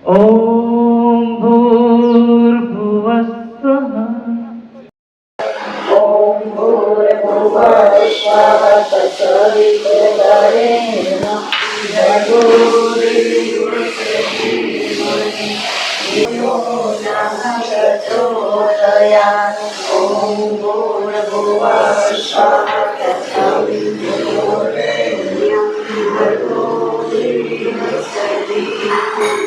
ॐ भूर्भुवः स्वः। ॐ भूर्भुवः स्वः तत्सवितुर्वरेण्यं भर्गो देवस्य धीमहि धियो नः प्रचोदयात्। ॐ भूर्भुवः स्वः तत्सवितुर्वरेण्यं भर्गो देवस्य धीमहि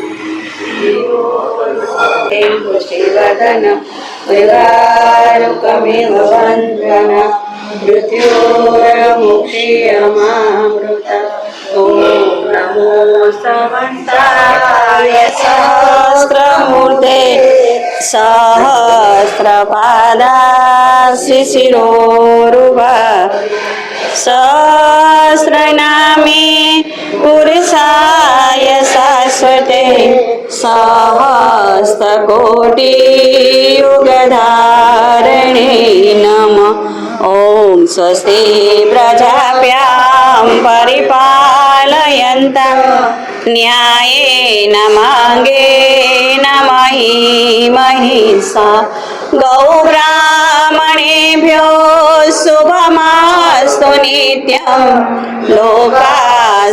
श्रीवर्धन मृगारुकमिव वन्द्रन मृत्योर्मुक्षीयमामृत। ॐ नमो समन्ताय सहस्रमूर्ते सहस्रपादास्य शिरोरुभा सहस्रनामे पुरुषाय शाश्वते सहस्रकोटियुगधारिणे नमः। ॐ स्वस्ति प्रजाभ्यां परिपालयन्तां न्यायेन मार्गेण मही महिषा गौब्राह्मणेभ्यो शुभमस्तु नित्यं लोकाः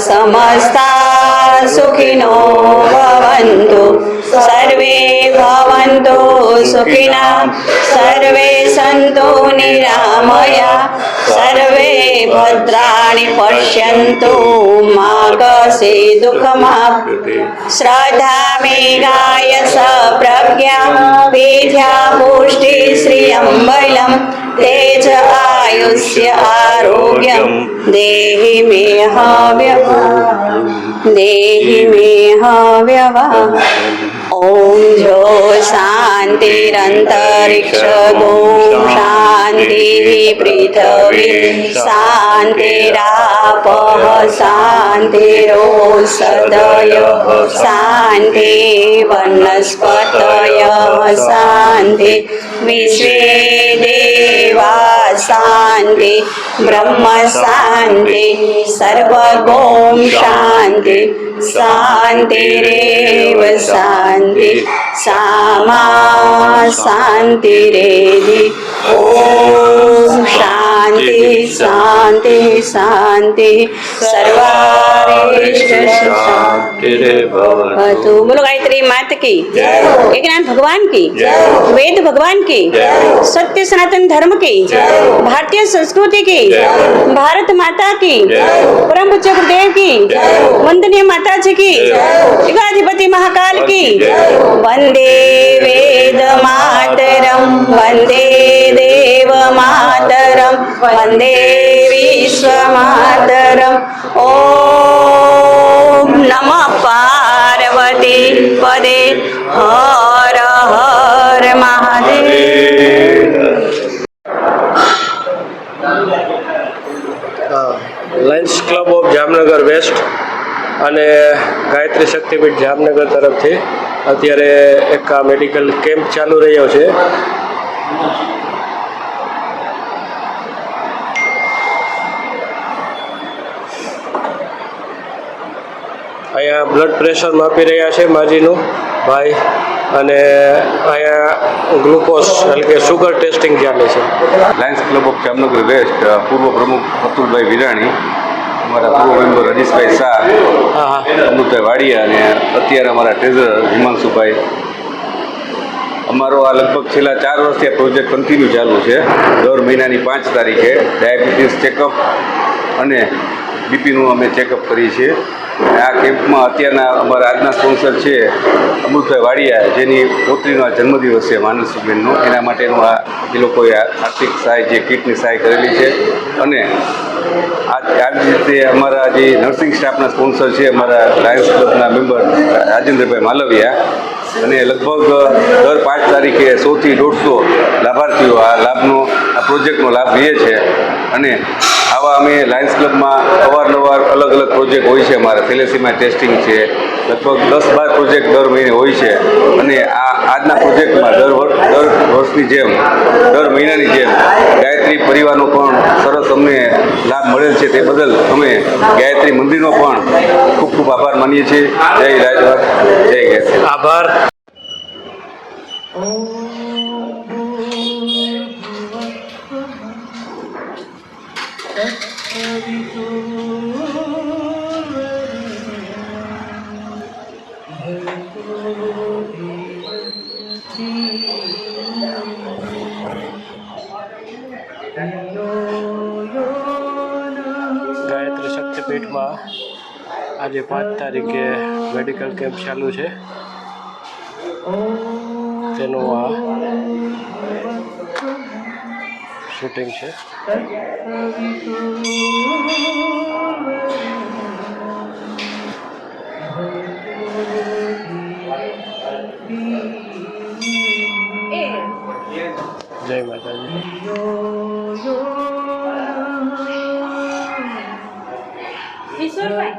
समस्ता सुखिनो भवन्तु सर्वे भवन्तु सुखिनः सर्वे सन्तु निरामया सर्वे भद्राणि पश्यन्तु मा कश्चित् दुःखमाप्नुते। श्रद्धा मेघाय सप्रज्ञा विद्या पुष्टि श्रियं बलं तेज आयुष्य आरोग्यं देहि मे हव्यवः। ॐ जो शान्तिरन्तरिक्ष शान्तिः पृथिवी शान्तिरापः शान्तिरोषधयः शान्ति वनस्पतयः शान्ति विश्वे देवा शान्ति ब्रह्म शान्ति सर्वगों शान्ति शान्तिरेव शान्ति सामा शान्तिरेधि। ॐ शान्ति शान्ति शान्ति सर्वारिष्ट शान्तिर्भवतु। बोलो गायत्री मात की, एकनाथ भगवान की, वेद भगवान की, सत्य सनातन धर्म की, भारतीय संस्कृति की, भारत माता की, परम पूज्य गुरुदेव की, वंदनीय माता जी की, युगाधिपति महाकाल की। वंदे वेद मातरम वंदे देव मातरम वंदे विश्व मातरम। ओम नमः पार्वती पदे हर हर Mahadev. Lions club of Jamnagar West અને ગાયત્રી શક્તિપીઠ જામનગર તરફથી અત્યારે એક આ મેડિકલ કેમ્પ ચાલુ રહ્યો છે. અહીંયા બ્લડ પ્રેશર માપી રહ્યા છે માજીનું ભાઈ અને અહીંયા ગ્લુકોઝ એટલે કે શુગર ટેસ્ટિંગ ચાલે છે. Lions club of Jamnagar west પૂર્વ પ્રમુખ અતુલભાઈ વિરાણી, અમારા પૂર્વ મેમ્બર હરીશભાઈ શાહ, અમૃતભાઈ વાડિયા અને અત્યારે અમારા ટ્રેઝરર હિમાંશુભાઈ. અમારો આ લગભગ છેલ્લા 4 વર્ષથી આ પ્રોજેક્ટ કન્ટિન્યુ ચાલુ છે. દર મહિનાની 5 તારીખે ડાયાબિટીસ ચેકઅપ અને બીપીનું અમે ચેકઅપ કરીએ છીએ. આ કેમ્પમાં અત્યારના અમારા આજના સ્પોન્સર છે અમૃતભાઈ વાડિયા, જેની પોત્રીનો આ જન્મદિવસ છે માનસબેનનો, એના માટેનું આ એ લોકોએ આર્થિક સહાય જે કીટની સહાય કરેલી છે. અને આવી રીતે અમારા જે નર્સિંગ સ્ટાફના સ્પોન્સર છે અમારા લાયન્સ ક્લબના મેમ્બર રાજેન્દ્રભાઈ માલવિયા, અને લગભગ દર 5 તારીખે 100 થી 150 લાભાર્થીઓ આ પ્રોજેક્ટનો લાભ લે છે. અને આવા અમે લાયન્સ ક્લબમાં અવારનવાર અલગ અલગ પ્રોજેક્ટ હોય છે. અમારા થેલેસીમિયા ટેસ્ટિંગ છે, લગભગ 10-12 પ્રોજેક્ટ દર મહિને હોય છે. અને આજના પ્રોજેક્ટમાં દર વર્ષની જેમ દર મહિનાની જેમ ગાયત્રી પરિવારનો પણ સરસ અમને લાભ મળેલ છે. તે બદલ અમે ગાયત્રી મંદિરનો પણ ખૂબ ખૂબ આભાર માનીએ છીએ. જય રાજવાસ, જય ગાયત્રી. આભાર. ગાયત્રી શક્તિપીઠમાં આજે 5 તારીખે મેડિકલ કેમ્પ ચાલુ છે. તેનું આ શૂટિંગ છે. જય માતાજી. કિશોરભાઈ,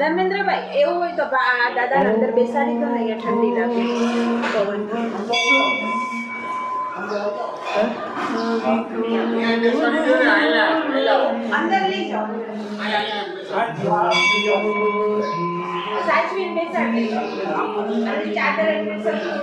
ધર્મેન્દ્રભાઈ, એવું હોય તો દાદા અંદર બેસાડી દો ને, અહીંયા ઠંડી લાગે પવન. અંદર લઈ જાઓ, સાચવીને બેસાડી દો. અને ચાદર એટલે સરખું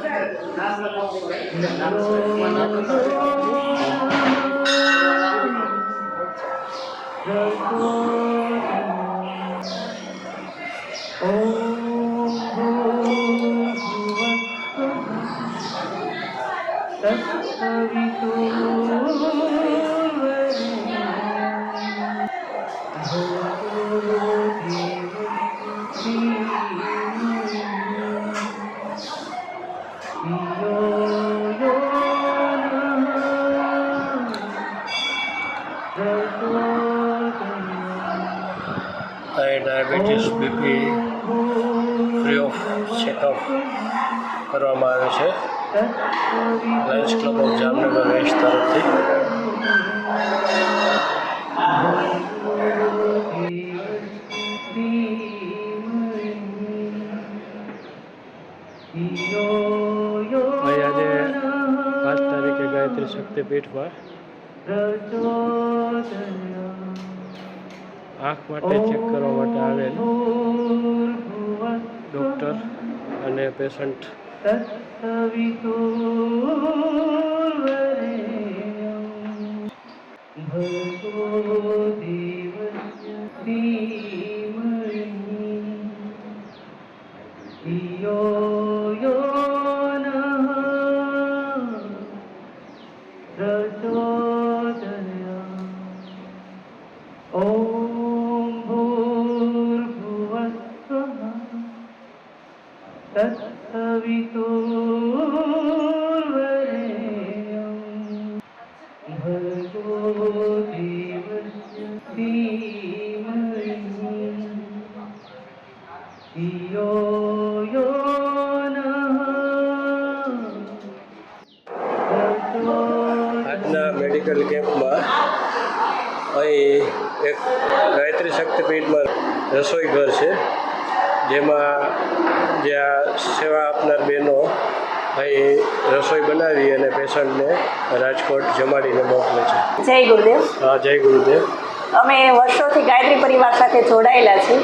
diabetes, BP free of checkup કરવામાં આવે છે lions club of Jamnagar west તરફથી. આજે 5 તારીખે ગાયત્રી શક્તિપીઠમાં આંખ માટે ચેક કરવા માટે આવેલ ડૉક્ટર અને પેશન્ટ આજના મેડિકલ કેમ્પમાં અહીં એક ગાયત્રી શક્તિપીઠમાં રસોઈ ઘર છે, જેમાં જ્યાં સેવા આપનાર બહેનો અહીં રસોઈ બનાવી અને પેશન્ટને રાજકોટ જમાડીને મોકલે છે. જય ગુરુદેવ. હા, જય ગુરુદેવ. અમે વર્ષોથી ગાયત્રી પરિવાર સાથે જોડાયેલા છીએ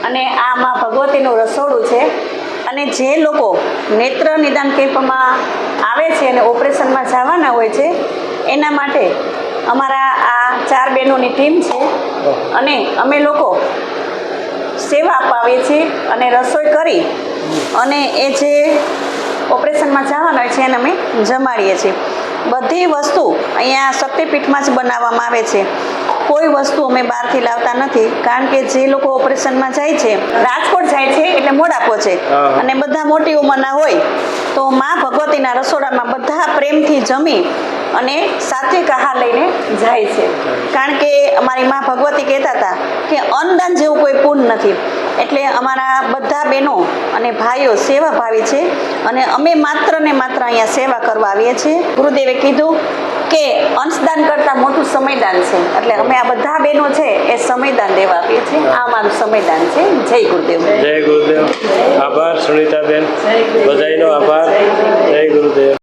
અને આ માં ભગવતીનું રસોડું છે. અને જે લોકો નેત્ર નિદાન કેમ્પમાં આવે છે અને ઓપરેશનમાં જવાના હોય છે એના માટે અમારા આ 4 બહેનોની ટીમ છે અને અમે લોકો સેવા અપાવીએ છીએ અને રસોઈ કરી અને એ જે ઓપરેશનમાં જવાના હોય છે એને અમે જમાડીએ છીએ. બધી વસ્તુ અહીંયા શક્તિપીઠમાં જ બનાવવામાં આવે છે. કોઈ વસ્તુ અમે બહારથી લાવતા નથી, કારણ કે જે લોકો ઓપરેશનમાં જાય છે, રાજકોટ જાય છે એટલે મોડા પહોંચે અને બધા મોટી ઉંમરના હોય તો માં ભગવતીના રસોડામાં બધા પ્રેમથી જમી અને સાત્વિક આહાર લઈને જાય છે. કારણ કે અમારી માં ભગવતી કહેતા હતા કે અન્નદાન જેવું કોઈ પુણ્ય નથી. એટલે અમારા બધા બહેનો અને ભાઈઓ સેવાભાવી છે અને અમે માત્ર ને માત્ર અહીંયા સેવા કરવા આવીએ છીએ. ગુરુદેવે કીધું કે અંશદાન કરતાં મોટું સમયદાન છે, એટલે અમે આ બધા બહેનો છે એ સમયદાન દેવા આપીએ છીએ. આ અમારું સમયદાન છે. જય ગુરુદેવ. જય ગુરુદેવ. આભાર સુનિતાબેન, બધાનો આભાર. જય ગુરુદેવ.